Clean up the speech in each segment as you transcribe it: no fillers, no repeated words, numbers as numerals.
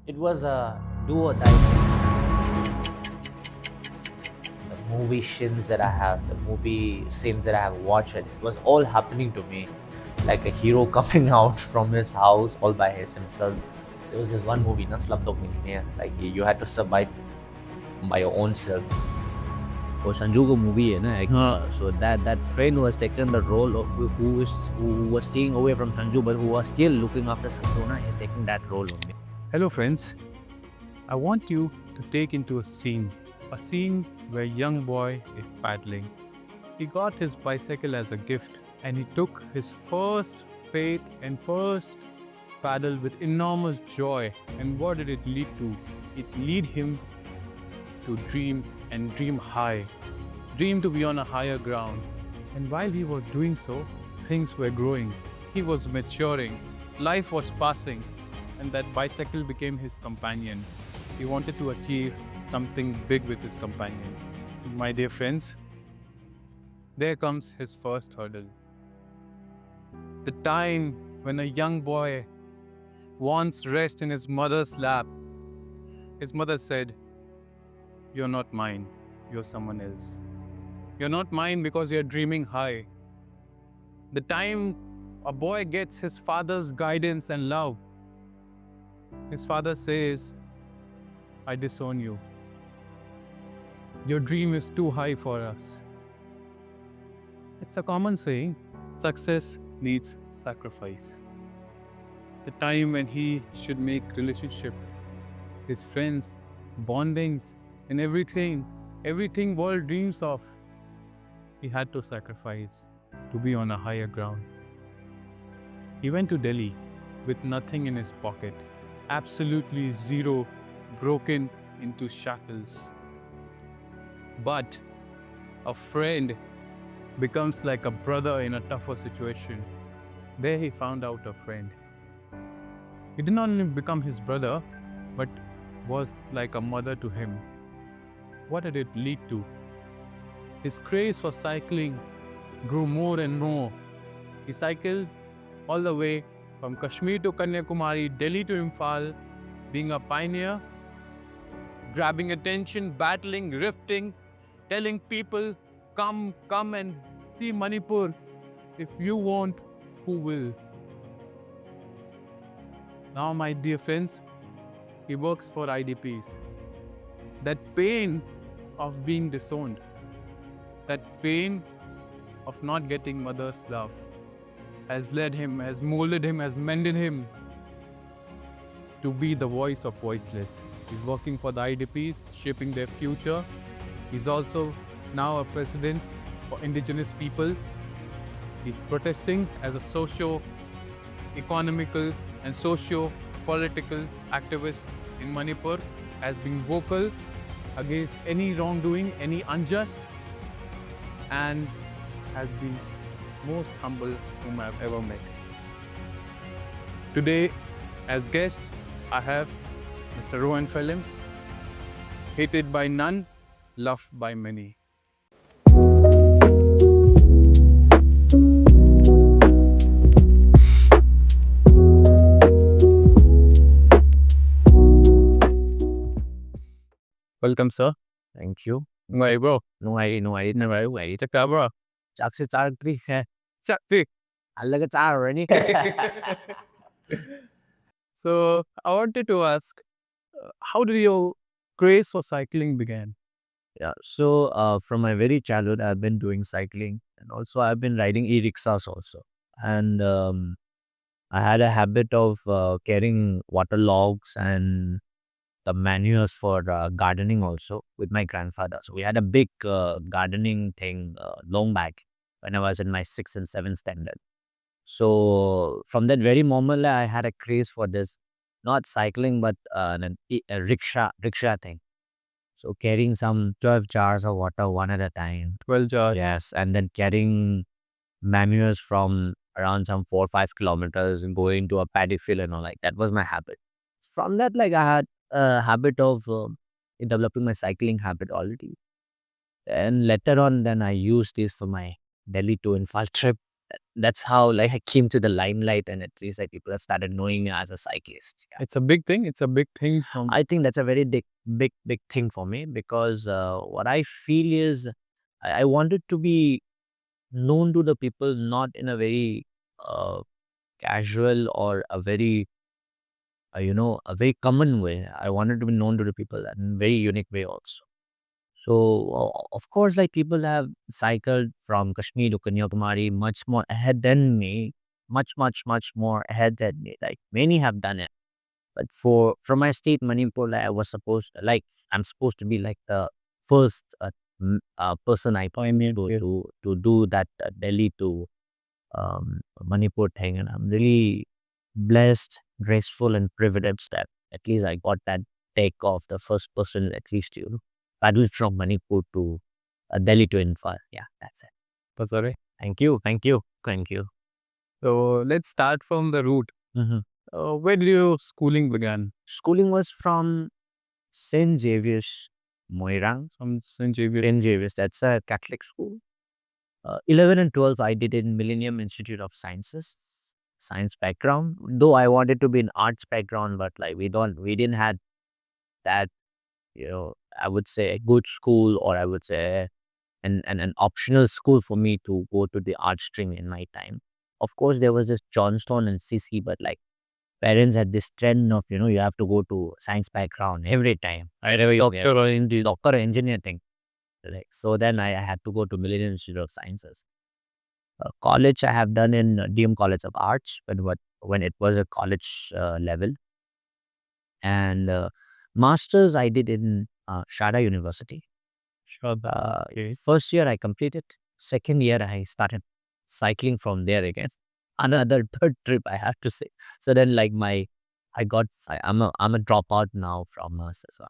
It was a do or die. The movie scenes that I have, the movie scenes that I have watched, it was all happening to me. Like a hero coming out from his house all by himself. There was this one movie, not Slumdog Millionaire. Like you had to survive by your own self. वो संजू को movie है ना so that friend who has taken the role of who was staying away from Sanju but who was still looking after Sanju na, he's taking that role only. Hello friends, I want you to take into a scene where a young boy is paddling. He got his bicycle as a gift and he took his first faith and first paddle with enormous joy. And what did it lead to? It led him to dream and dream high, dream to be on a higher ground. And while he was doing so, things were growing. He was maturing, life was passing, and that bicycle became his companion. He wanted to achieve something big with his companion. My dear friends, there comes his first hurdle. The time when a young boy wants rest in his mother's lap. His mother said, "You're not mine, you're someone else. You're not mine because you're dreaming high." The time a boy gets his father's guidance and love, his father says, "I disown you. Your dream is too high for us." It's a common saying, success needs sacrifice. The time when he should make relationship, his friends, bondings, and everything world dreams of, he had to sacrifice to be on a higher ground. He went to Delhi with nothing in his pocket, absolutely zero, broken into shackles. But a friend becomes like a brother in a tougher situation. There he found out a friend. He did not only become his brother, but was like a mother to him. What did it lead to? His craze for cycling grew more and more. He cycled all the way from Kashmir to Kanyakumari, Delhi to Imphal, being a pioneer, grabbing attention, battling, rifting, telling people, come and see Manipur. If you won't, who will? Now, my dear friends, he works for IDPs. That pain of being disowned, that pain of not getting mother's love has led him, has molded him, has mended him to be the voice of voiceless. He's working for the IDPs, shaping their future. He's also now a president for Indigenous people. He's protesting as a socio-economical and socio-political activist in Manipur, has been vocal against any wrongdoing, any unjust, and has been most humble whom I've ever met. Today, as guest, I have Mr. Rohan Philem, hated by none, loved by many. Welcome, sir. Thank you. Ngungai, bro. Nungai Ngungai. Check out, bro. chắc sẽ चार tri है Check, check. अलग चार rồi ni. So, I wanted to ask, how did your craze for cycling began? Yeah, so from my very childhood, I've been doing cycling and also I've been riding e-rickshaws also. And I had a habit of carrying water logs and the manures for gardening also with my grandfather. So we had a big gardening thing long back when I was in my 6th and 7th standard. So from that very moment, I had a craze for this, not cycling, but a rickshaw thing. So carrying some 12 jars of water one at a time. 12 jars. Yes, and then carrying manures from around some 4 or 5 kilometers and going to a paddy field and all like that was my habit. From that, like I had a habit of developing my cycling habit already. And later on, then I used this for my Delhi to Imphal trip. that's how like I came to the limelight, and at least like people have started knowing me as a cyclist. Yeah. It's a big thing. It's a big thing from I think that's a very big thing for me, because what I feel is I wanted to be known to the people, not in a very uh, casual or a very a very common way. I wanted to be known to the people in a very unique way also. So of course, like people have cycled from Kashmir to Kanyakumari much more ahead than me, much more ahead than me. Like many have done it, but from my state, Manipur, like, I'm supposed to be like the first person I appointed to do that Delhi to Manipur thing, and I'm really blessed, graceful, and privileged that at least I got that take off the first person, at least paddle from Manipur to Delhi to Imphal. Yeah, that's it. Pasare. Thank you, thank you, thank you. So let's start from the root. Mhm. Where did your schooling began? Schooling was from Saint Xavier's, Moirang. From St. Xavier. Saint Xavier's, that's a Catholic school. 11 and 12, I did in Millennium Institute of Sciences, science background. Though I wanted to be in arts background, but like we didn't have that, I would say a good school, or I would say an optional school for me to go to the art stream in my time. Of course, there was this Johnstone and CC, but like parents had this trend of, you have to go to science background every time. Either you're doctor or engineer thing. Like, so then I had to go to Millennium Institute of Sciences. College I have done in DM College of Arts when it was a college level, and masters I did in Shada University. Sure. Okay. First year I completed. Second year I started cycling from there again. Another third trip, I have to say. So then like I'm a dropout now from masters. So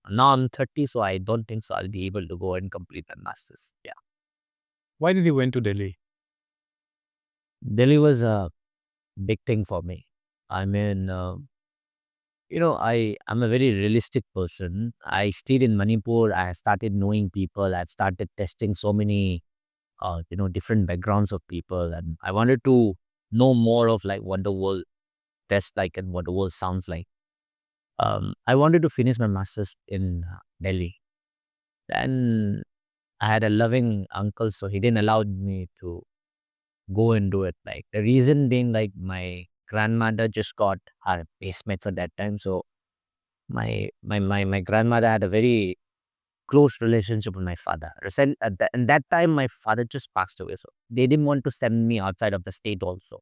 now I'm 30, so I don't think so I'll be able to go and complete my masters. Yeah. Why did you went to Delhi? Delhi was a big thing for me. I mean, I'm a very realistic person. I stayed in Manipur. I started knowing people. I've started testing so many, different backgrounds of people, and I wanted to know more of like what the world tastes like and what the world sounds like. I wanted to finish my masters in Delhi. Then I had a loving uncle, so he didn't allow me to go and do it. Like the reason being, like my grandmother just got her basement for that time, so my grandmother had a very close relationship with my father. And that time, my father just passed away, so they didn't want to send me outside of the state also.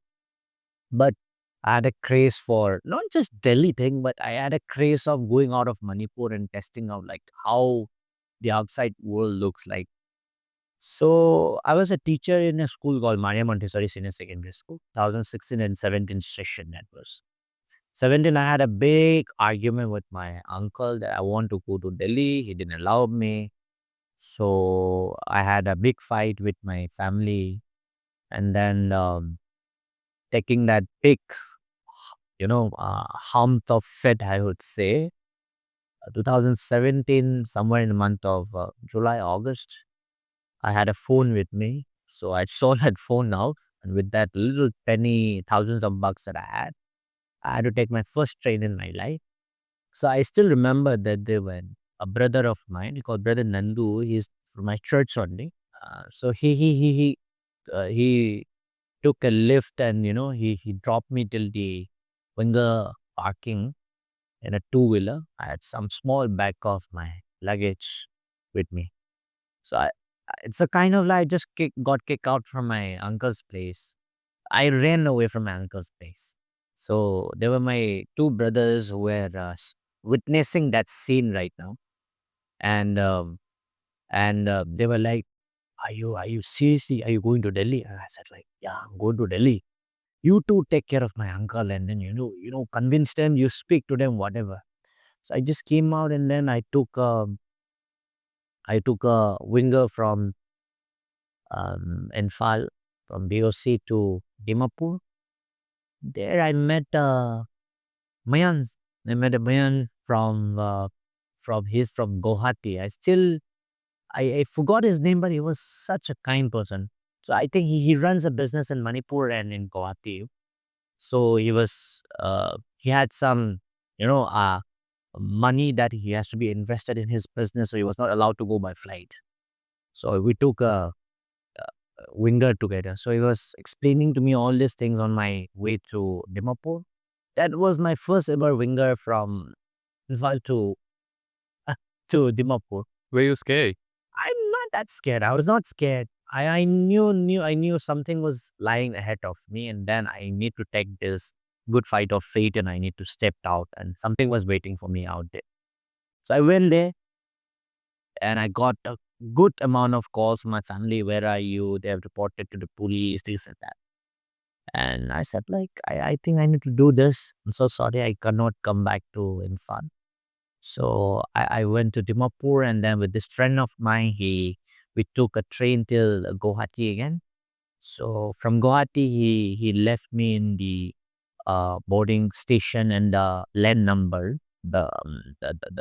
But I had a craze for not just Delhi thing, but I had a craze of going out of Manipur and testing out like how the outside world looks like. So I was a teacher in a school called Maria Montessori Senior Secondary School, 2016 and 17 session that was. 17, I had a big argument with my uncle that I want to go to Delhi. He didn't allow me. So I had a big fight with my family. And then taking that big, hump of fit, I would say, 2017, somewhere in the month of July, August, I had a phone with me. So I sold that phone now. And with that little penny, thousands of bucks that I had to take my first train in my life. So I still remember that there was a brother of mine called Brother Nandu. He's from my church only. So he took a lift, and he dropped me till the Winger parking in a two-wheeler. I had some small bag of my luggage with me. So it's a kind of like I just got kicked out from my uncle's place. I ran away from my uncle's place. So there were my two brothers who were witnessing that scene right now, and they were like, "Are you seriously? Are you going to Delhi?" And I said, like, "Yeah, I'm going to Delhi. You two take care of my uncle, and then convince them. You speak to them, whatever." So I just came out, and then I took a winger from Enfal, from BOC to Dimapur. There I met Mayan. I met a Mayan he's from Guwahati. I forgot his name, but he was such a kind person. So I think he runs a business in Manipur and in Guwahati. So he had some, you know, money that he has to be invested in his business. So he was not allowed to go by flight. So we took a winger together. So he was explaining to me all these things on my way to Dimapur. That was my first ever winger from Singhal to Dimapur. Were you scared? I'm not that scared. I was not scared. I knew something was lying ahead of me, and then I need to take this good fight of fate, and I need to step out, and something was waiting for me out there. So I went there, and I got a good amount of calls from my family. Where are you? They have reported to the police, this and that. And I said, like, I think I need to do this. I'm so sorry, I cannot come back to Infan. So I went to Dimapur, and then with this friend of mine, we took a train till Guwahati again. So from Guwahati, he left me in the boarding station and the land number, the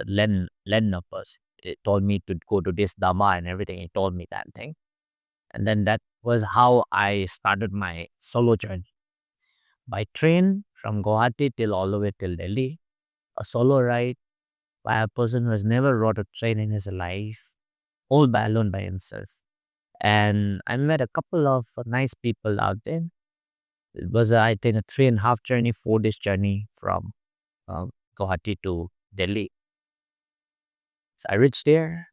land numbers. It told me to go to this Dama and everything. He told me that thing. And then that was how I started my solo journey. By train from Guwahati till all the way till Delhi, a solo ride by a person who has never rode a train in his life, all by alone by himself. And I met a couple of nice people out there. It was, I think, a 3.5 journey, 4 days journey from Guwahati to Delhi. So I reached there.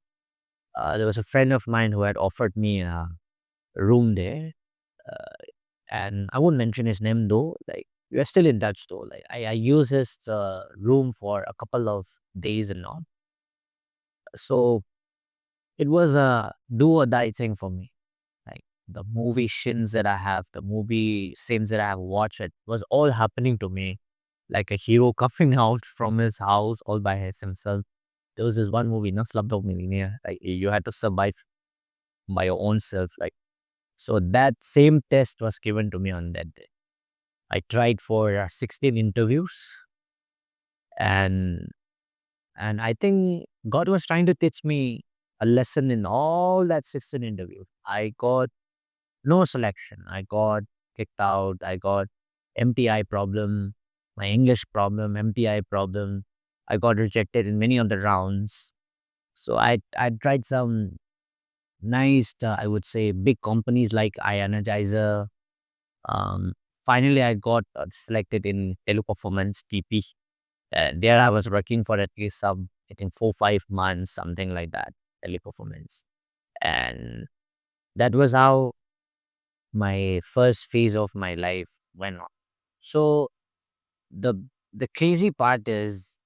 There was a friend of mine who had offered me a room there. And I won't mention his name though. Like, we are still in touch though. Like, I use his room for a couple of days and all. So it was a do or die thing for me. Like, the movie shins that I have, the movie scenes that I have watched, it was all happening to me. Like a hero coming out from his house all by himself. There was this one movie, not Slumdog Millionaire. Like, you had to survive by your own self. Like, so that same test was given to me on that day. I tried for 16 interviews, and I think God was trying to teach me a lesson in all that 16 interviews. I got no selection. I got kicked out. I got MTI problem, my English problem, MTI problem. I got rejected in many of the rounds. So I tried some nice, I would say, big companies like Energizer. Um, Finally, I got selected in Teleperformance TP. There I was working for at least some, I think, 4 5 months, something like that, Teleperformance. And that was how my first phase of my life went on. So the the crazy part is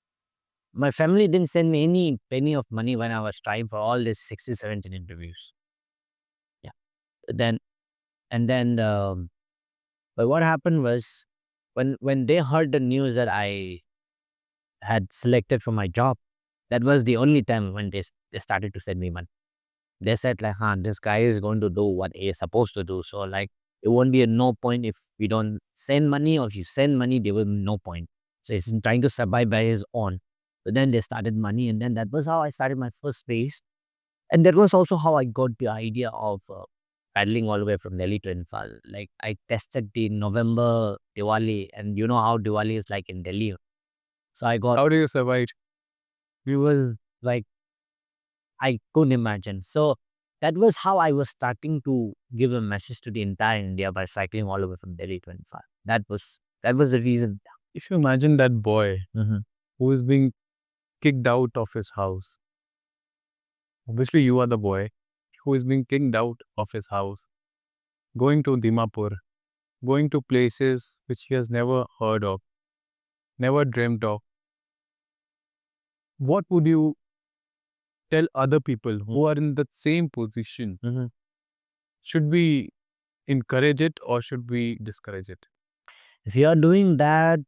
my family didn't send me any penny of money when I was trying for all these 60, 17 interviews. Yeah. Then and then but what happened was when they heard the news that I had selected for my job, that was the only time when they started to send me money. They said like, huh, this guy is going to do what he is supposed to do. So like, it won't be a no point if we don't send money, or if you send money, there will be no point. So he's trying to survive by his own. But then they started money, and then that was how I started my first phase. And that was also how I got the idea of paddling all the way from Delhi to Infal. Like, I tested the November Diwali, and you know how Diwali is like in Delhi. So I got, How do you survive? we were like, I couldn't imagine. So that was how I was starting to give a message to the entire India by cycling all the way from Delhi to Infal. That was the reason. If you imagine that boy Mhm. who is being kicked out of his house, obviously you are the boy who is being kicked out of his house, going to Dimapur, going to places which he has never heard of, never dreamt of. What would you tell other people who are in the same position? Mhm. Should we encourage it or should we discourage it? If you are doing that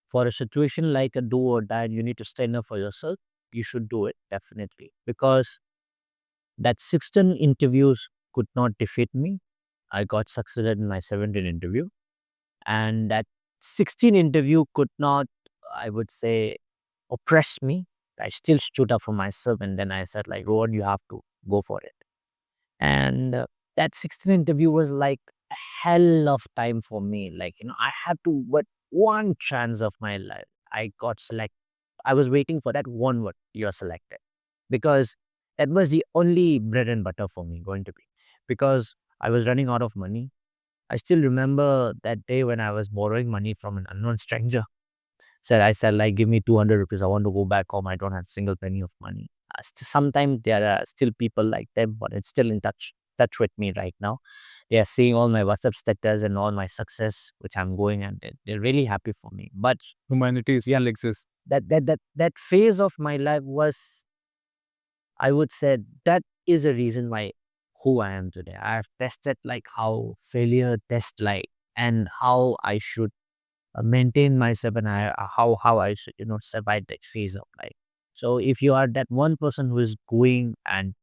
for a situation like a do or die, you need to stand up for yourself. You should do it definitely, because that 16 interviews could not defeat me. I got succeeded in my 17th interview, and that 16 interview could not, I would say, oppress me. I still stood up for myself, and then I said like, Rohan, you have to go for it. And that 16 interview was like a hell of time for me. Like, I had to but one chance of my life. I got selected. I was waiting for that one word, you're selected. Because that was the only bread and butter for me going to be. Because I was running out of money. I still remember that day when I was borrowing money from an unknown stranger. I said, like, give me 200 rupees. I want to go back home. I don't have a single penny of money. Sometimes there are still people like them, but it's still in touch with me right now. They are seeing all my WhatsApp status and all my success, which I'm going, and they're really happy for me. But Humanity still exists. that phase of my life was, I would say, that is a reason why who I am today. I've tested like how failure tests like, and how I should maintain myself, and how I should survive that phase of life. So if you are that one person who is going and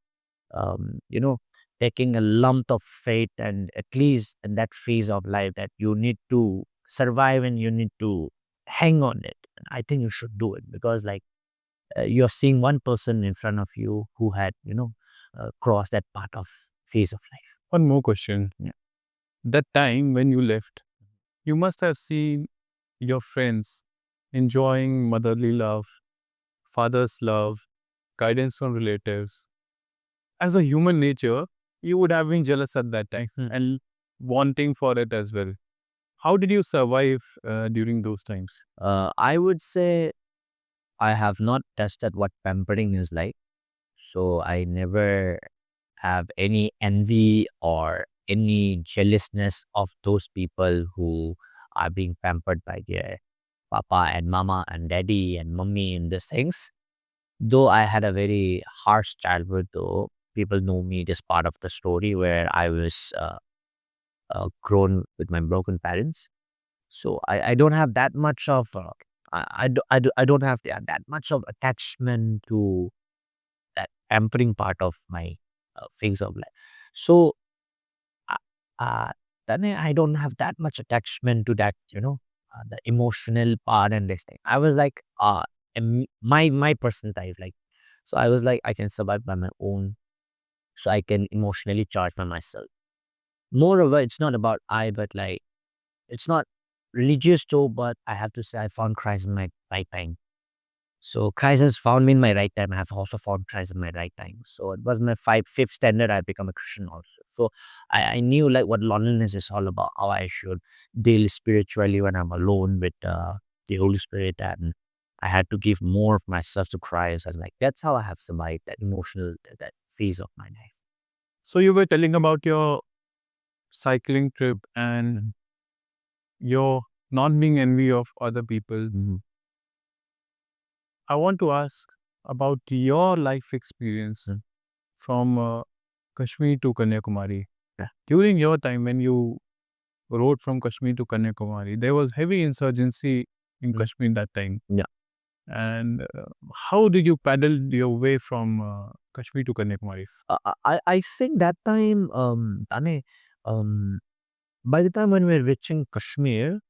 um, you know taking a lump of faith, and at least in that phase of life that you need to survive and you need to hang on it, I think you should do it, because like you're seeing one person in front of you who had crossed that part of phase of life. One more question. Yeah. That time when you left, you must have seen your friends enjoying motherly love, father's love, guidance from relatives. As a human nature, you would have been jealous at that time and wanting for it as well. How did you survive during those times? I would say I have not tested what pampering is like, so I never have any envy or any jealousness of those people who are being pampered by their papa and mama and daddy and mummy and these things. Though I had a very harsh childhood, though people know me this part of the story where I was grown with my broken parents. So I don't have that much of I don't have that much of attachment to that pampering part of my phase of life. So uh, uh, then I don't have that much attachment to that, the emotional part and this thing. I was like, my person type, like, so I was like, I can survive by my own, so I can emotionally charge by myself. Moreover, it's not about but like, it's not religious too, but I have to say I found Christ in my right time. So Christ has found me in my right time. I have also found Christ in my right time. So it was my fifth standard. I become a Christian also. So I knew like what loneliness is all about, how I should deal spiritually when I'm alone with the Holy Spirit, and I had to give more of myself to Christ. And like that's how I have survived that emotional that phase of my life. So you were telling about your cycling trip and your not being envy of other people. Mhm. I want to ask about your life experience Mm. from Kashmir to Kanyakumari. Yeah. During your time when you rode from Kashmir to Kanyakumari, there was heavy insurgency in Mm. Kashmir that time. Yeah. And how did you paddle your way from Kashmir to Kanyakumari? I think that time, Tane, by the time when we were reaching Kashmir,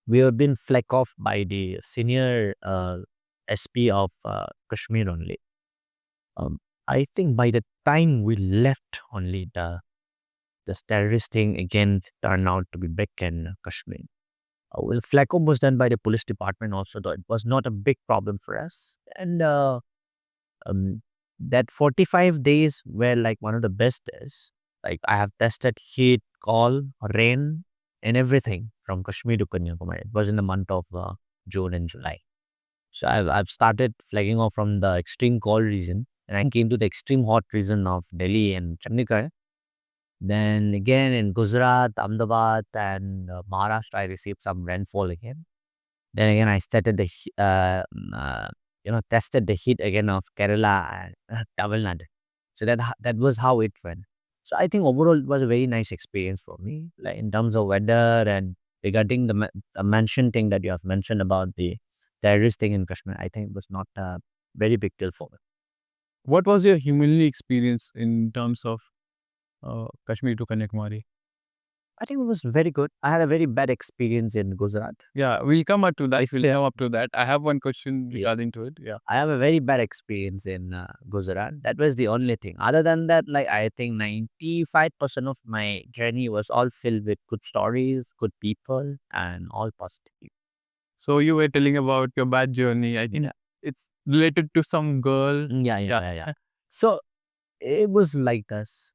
we have been flagged off by the senior SP of Kashmir only. I think by the time we left only, the terrorist thing again turned out to be big in Kashmir. Well, flag off was done by the police department also, though it was not a big problem for us. And um, that 45 days were like one of the best days. Like I have tested heat, cold, rain, and everything from Kashmir to Kanyakumari. It was in the month of June and July. So I've started flagging off from the extreme cold region, and I came to the extreme hot region of Delhi and Chandigarh. Then again in Gujarat, Ahmedabad, and Maharashtra, I received some rainfall again. Then again, I started tested the heat again of Kerala and Tamil Nadu. So that was how it went. So I think overall it was a very nice experience for me, like in terms of weather and regarding the mention thing that you have mentioned about the terrorist thing in Kashmir. I think it was not a very big deal for me. What was your humanly experience in terms of Kashmir to Kanyakumari? I think it was very good. I had a very bad experience in Gujarat. Yeah, we'll come up to that. We'll come up to that. I have one question regarding to it. Yeah. I have a very bad experience in Gujarat. That was the only thing. Other than that, like I think 95% of my journey was all filled with good stories, good people, and all positive. So you were telling about your bad journey. I think Yeah. it's related to some girl. Yeah. So it was like this.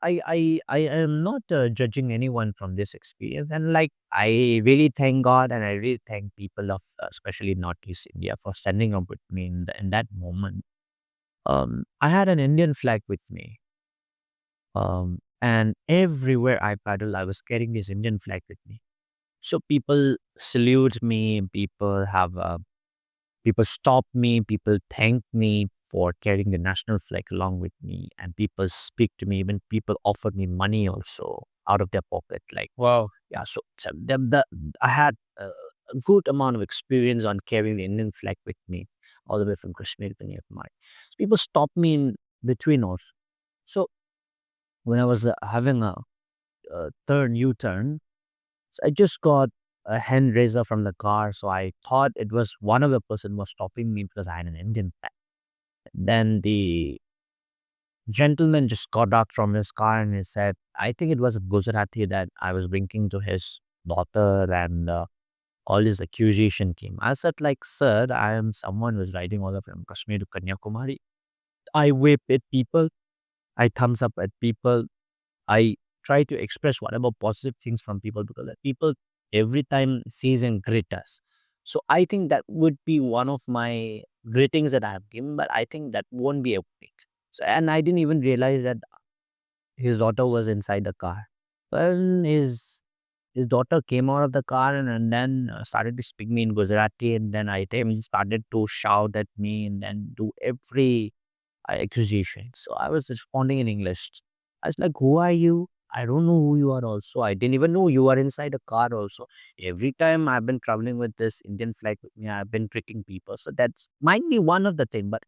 I am not judging anyone from this experience, and like I really thank God, and I really thank people of especially Northeast India for standing up with me in that moment. I had an Indian flag with me, and everywhere I paddle, I was carrying this Indian flag with me. So people salute me, people stop me, people thank me for carrying the national flag along with me, and people speak to me. Even people offer me money also out of their pocket. Like, Wow. yeah, so I had a good amount of experience on carrying the Indian flag with me all the way from Kashmir to Kanyakumari. So people stop me in between also. So when I was having a U-turn, so I just got a hand raiser from the car. So I thought it was one of the person was stopping me because I had an Indian flag. Then the gentleman just got out from his car and he said, I think it was a Gujarati that I was bringing to his daughter, and all his accusation came. I said, like, sir, I am someone who's riding all the way from Kashmir to Kanyakumari. I wave at people. I thumbs up at people. I try to express whatever positive things from people because the people every time sees and greet us. So I think that would be one of my greetings that I have given, but I think that won't be a week. So, and I didn't even realize that his daughter was inside the car. When his daughter came out of the car and then started to speak me in Gujarati, and then I think he started to shout at me and then do every accusation. So I was responding in English. I was like, "Who are you? I don't know who you are. Also, I didn't even know you are inside a car. Also, every time I've been traveling with this Indian flag with me, I've been tricking people. So that's might be one of the thing, but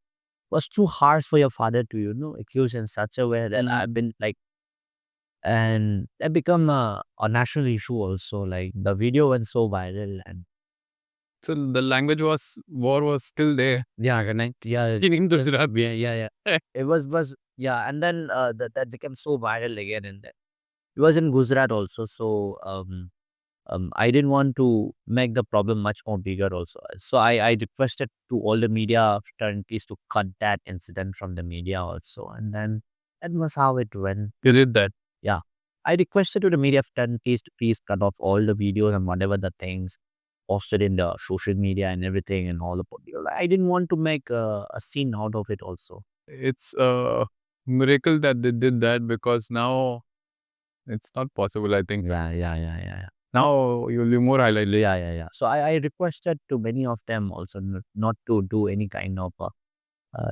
was too harsh for your father to accuse in such a way that I've been like, and that become a national issue also. Like the video went so viral, and So the language war was still there. yeah, connect, yeah, In Gujarat. yeah. It was yeah, and then that became so viral again, and then it was in Gujarat also. So I didn't want to make the problem much more bigger also. So I requested to all the media fraternities to cut that incident from the media also, and then that was how it went. You did that. Yeah. I requested to the media fraternities to please cut off all the videos and whatever the things posted in the social media and everything and all the political. I didn't want to make a scene out of it also. It's a miracle that they did that because now it's not possible, I think. Yeah. Now you'll be more highlighted. Yeah. So I requested to many of them also not to do any kind of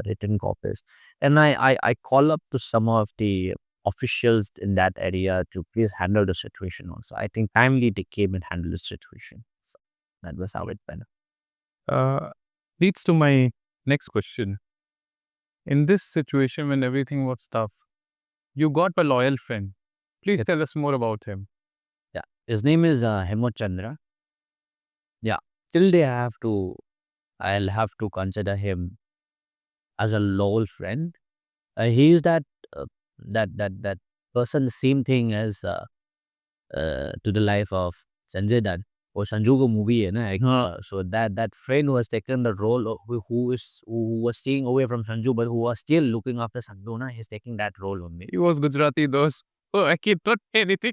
written copies. And I call up to some of the officials in that area to please handle the situation also. I think timely they came and handled the situation. So that was how it went. Uh, Leads to my next question. In this situation, when everything was tough, you got a loyal friend. Please tell us more about him. Yeah. His name is Hemot Chandra. Yeah. Till day I'll have to consider him as a loyal friend. He is uh, that person, same thing as to the life of Sanjay Dutt or Sanju ko movie hai na. So that friend who has taken the role of who was staying away from Sanju but who was still looking after Sanju na, he's taking that role only. He was Gujarati, those. Oh, I can't not say anything.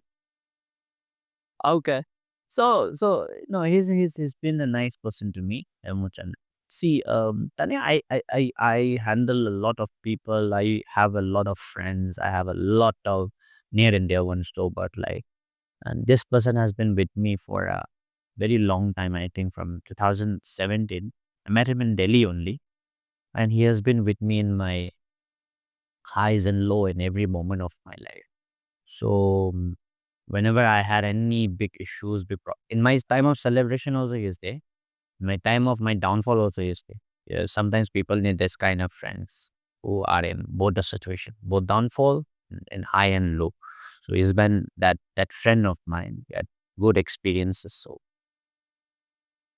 Okay. So no, he's been a nice person to me, Emochan. See, Tanya, I handle a lot of people. I have a lot of friends. I have a lot of near and dear ones too. But like, and this person has been with me for a very long time. I think from 2017. I met him in Delhi only, and he has been with me in my highs and low in every moment of my life. So whenever I had any big issues, in my time of celebration also he is there. In my time of my downfall also he is there. Yeah, sometimes people need this kind of friends who are in both the situation, both downfall and high and low. So he's been that friend of mine. We had good experiences. So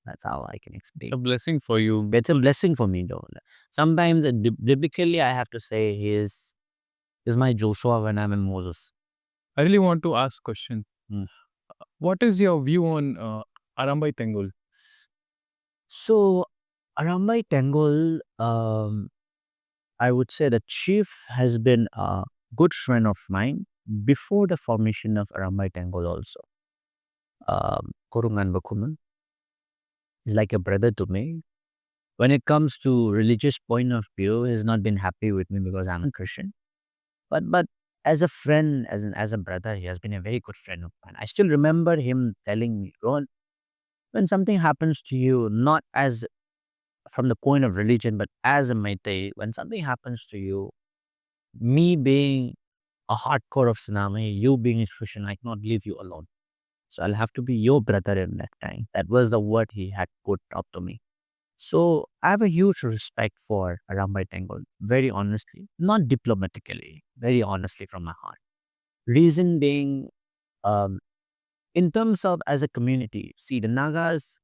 that's how I can explain. A blessing for you. It's a blessing for me though. Sometimes biblically I have to say he is my Joshua when I'm in Moses. I really want to ask question. Hmm. What is your view on Arambai Tengul? So Arambai Tengul, I would say the chief has been a good friend of mine before the formation of Arambai Tengul also. Gurung is like a brother to me. When it comes to religious point of view, he's not been happy with me because I'm a Christian. But as a friend, as a brother, he has been a very good friend of mine. I still remember him telling me, Rohan, when something happens to you, not as from the point of religion, but as a Meitei, when something happens to you, me being a hardcore of Tsunami, you being a Christian, I cannot leave you alone. So I'll have to be your brother in that time. That was the word he had put up to me. So I have a huge respect for Arambai Tengul, very honestly, not diplomatically, very honestly from my heart. Reason being, um, in terms of as a community, see the Nagas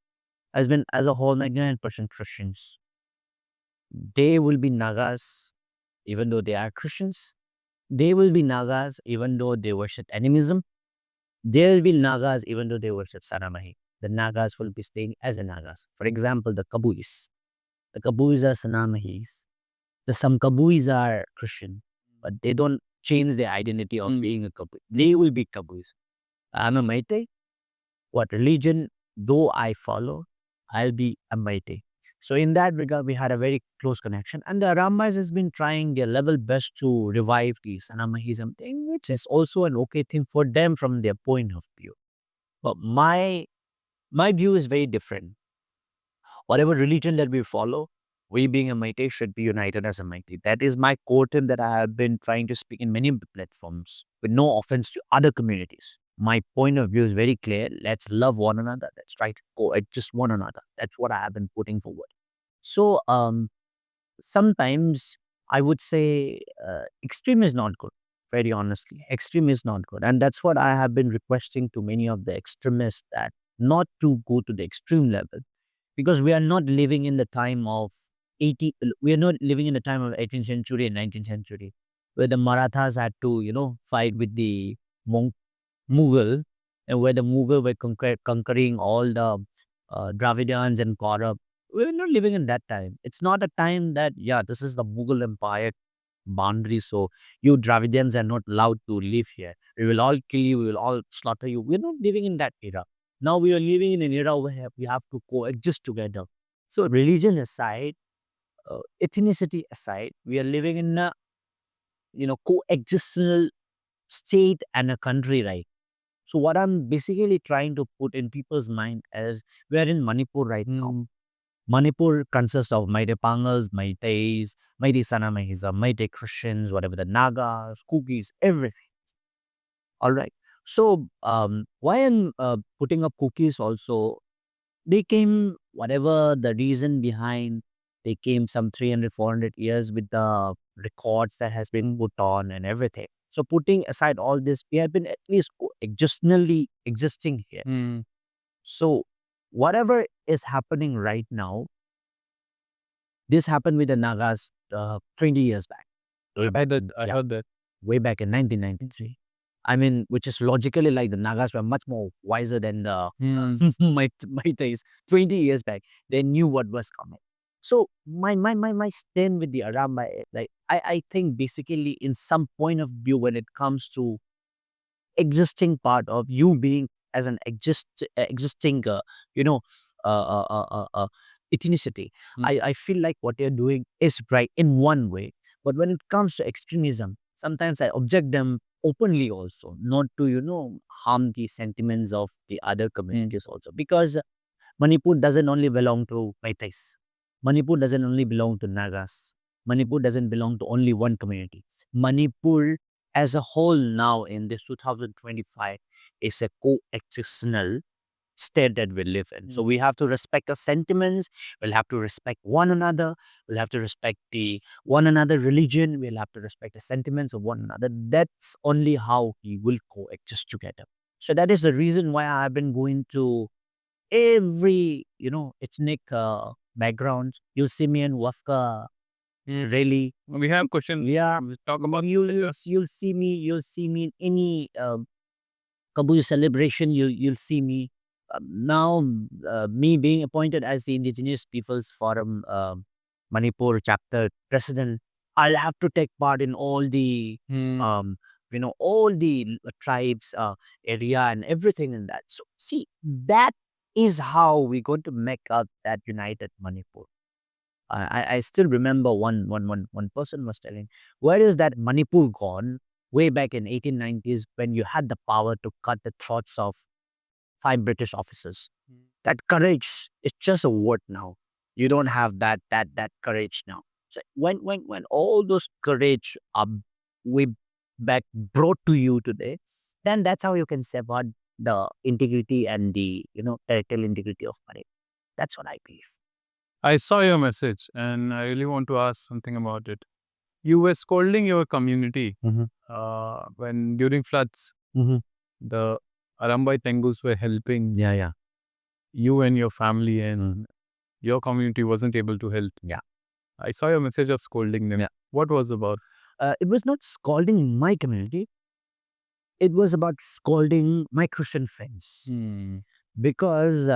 has been as a whole 99% Christians. They will be Nagas even though they are Christians. They will be Nagas even though they worship animism. They will be Nagas even though they worship Saramahi. The Nagas will be staying as a Nagas. For example, the Kabuis. The Kabuis are Sanamahis. Some Kabuis are Christian, but they don't change their identity of being a Kabui. They will be Kabuis. I'm a Meitei. What religion though I follow, I'll be a Meitei. So in that regard, we had a very close connection. And the Arambais has been trying their level best to revive the Sanamahism thing, which is also an okay thing for them from their point of view. But my view is very different. Whatever religion that we follow, we being a Meitei should be united as a Meitei. That is my core term that I have been trying to speak in many platforms with no offense to other communities. My point of view is very clear. Let's love one another. Let's try to coexist one another. That's what I have been putting forward. So sometimes I would say extreme is not good. Very honestly, extreme is not good, and that's what I have been requesting to many of the extremists that not to go to the extreme level because we are not living in the time of 80 we are not living in the time of 18th century and 19th century where the Marathas had to fight with the Mughal, and where the Mughal were conquering all the Dravidians and Kaurab. We're not living in that time. It's not a time that, yeah, this is the Mughal Empire boundary, so you Dravidians are not allowed to live here. We will all kill you, we will all slaughter you. We're not living in that era. Now we are living in an era where we have to coexist together. So religion aside, ethnicity aside, we are living in a coexistental state and a country, right? So what I'm basically trying to put in people's mind is we are in Manipur right now. Manipur consists of Meitei Pangals, Meiteis, Meitei Sanamahisa, Meitei Christians, whatever the Nagas, Kukis, everything. All right. So why I'm putting up cookies also, they came, whatever the reason behind, they came some 300, 400 years with the records that has been put on and everything. So putting aside all this, we have been at least existentially existing here. So whatever is happening right now, this happened with the Nagas 20 years back. I heard that. Way back in 1993. I mean, which is logically like the Nagas were much more wiser than the Meiteis. 20 years back, they knew what was coming. So my stand with the Aramba, like I think basically in some point of view when it comes to existing part of you being as an existing you know uh, uh, uh, uh, ethnicity, I feel like what you're doing is right in one way, but when it comes to extremism, sometimes I object them openly also, not to harm the sentiments of the other communities also, because Manipur doesn't only belong to Meiteis. Manipur doesn't only belong to Nagas. Manipur doesn't belong to only one community. Manipur as a whole now in this 2025 is a coexistional state that we live in. So we have to respect the sentiments. We'll have to respect one another. We'll have to respect the one another religion. We'll have to respect the sentiments of one another. That's only how we will coexist together. So that is the reason why I've been going to every, ethnic backgrounds. You'll see me in Wafka, really. We have question. Yeah, We talk about you'll see me in any Kabul celebration. You'll see me. Now, me being appointed as the Indigenous Peoples Forum Manipur Chapter President, I'll have to take part in all the all the tribes area and everything in that. So see, that is how we're going to make up that united Manipur. I still remember one person was telling, where is that Manipur gone? Way back in 1890s, when you had the power to cut the throats of 5 British officers. That courage is just a word now. You don't have that courage now. So when all those courage are way back brought to you today, then that's how you can safeguard the integrity and the territorial integrity of Manipur. That's what I believe. I saw your message and I really want to ask something about it. You were scolding your community when during floods, the Arambai Tengus were helping Yeah. you and your family, and your community wasn't able to help. Yeah. I saw your message of scolding them. Yeah. What was about? It was not scolding my community. It was about scolding my Christian friends. Because,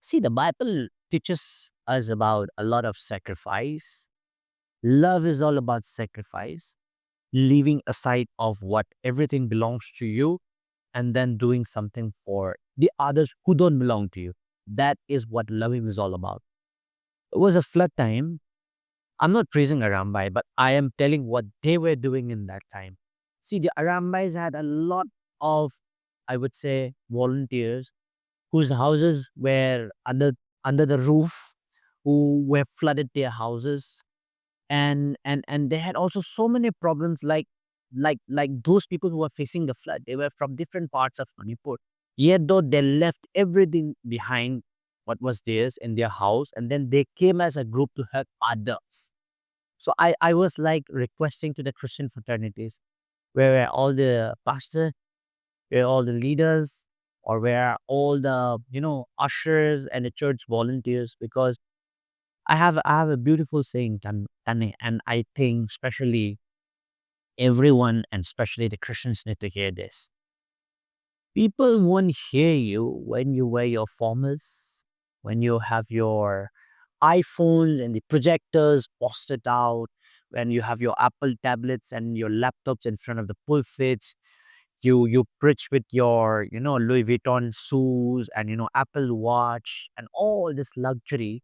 see, the Bible teaches us about a lot of sacrifice. Love is all about sacrifice, leaving aside of what everything belongs to you and then doing something for the others who don't belong to you. That is what loving is all about. It was a flood time. I'm not praising Arambai, but I am telling what they were doing in that time. See, the Arambais had a lot of, I would say, volunteers whose houses were under the roof, who were flooded their houses, and they had also so many problems like those people who were facing the flood. They were from different parts of Manipur. Yet though they left everything behind what was theirs in their house, and then they came as a group to help others. So I was like requesting to the Christian fraternities, where were all the pastors, where are all the leaders, or where are all the ushers and the church volunteers? Because I have a beautiful saying, Tanay, and I think especially everyone and especially the Christians need to hear this. People won't hear you when you wear your formals, when you have your iPhones and the projectors posted out, when you have your Apple tablets and your laptops in front of the pulpits. You preach with your Louis Vuitton shoes and Apple Watch and all this luxury.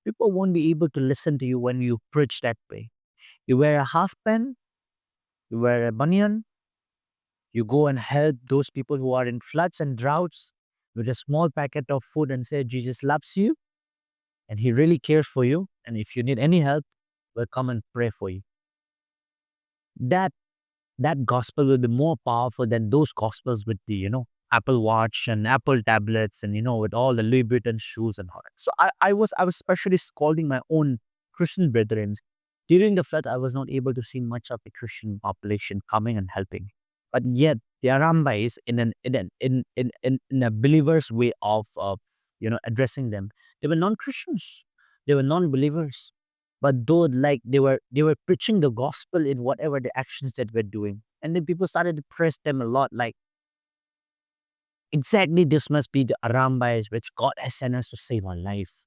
People won't be able to listen to you when you preach that way. You wear a half pen, you wear a banyan, you go and help those people who are in floods and droughts with a small packet of food and say, Jesus loves you and he really cares for you. And if you need any help, we'll come and pray for you. That gospel will be more powerful than those gospels with the, Apple Watch and Apple tablets and, with all the Louis Vuitton shoes and all that. So I was especially scolding my own Christian brethren. During the flood, I was not able to see much of the Christian population coming and helping. But yet, the Arambais, in a believer's way of, addressing them, they were non-Christians. They were non-believers. But though they were preaching the gospel in whatever the actions that we're doing. And then people started to press them a lot, like, exactly this must be the Arambais which God has sent us to save our life.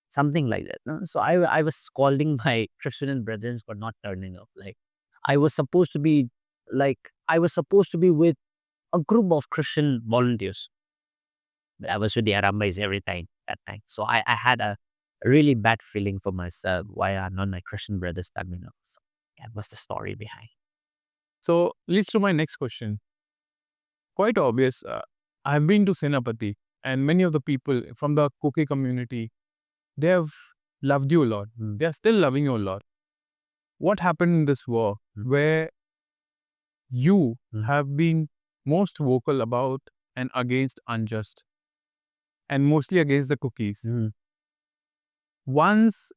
Something like that. No? So I was scolding my Christian brethren for not turning up. Like I was supposed to be with a group of Christian volunteers. But I was with the Arambais every time that night. So I had a really bad feeling for myself why are not my Christian brothers turning up. So that was the story behind. So leads to my next question. Quite obvious. I've been to Senapati, and many of the people from the Kuki community, they have loved you a lot. They are still loving you a lot. What happened in this war where you have been most vocal about and against unjust? and mostly against the cookies. Mm. Once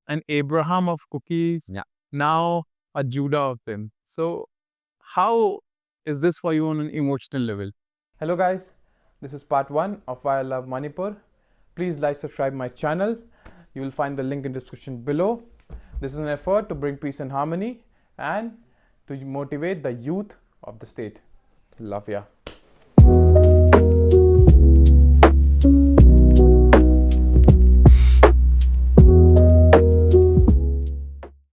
an Abraham of cookies, Yeah. now a Judah of them. So, how is this for you on an emotional level? Hello, guys. This is part 1 of Why I Love Manipur. Please like, subscribe my channel. You will find the link in description below. This is an effort to bring peace and harmony and to motivate the youth of the state. Love ya.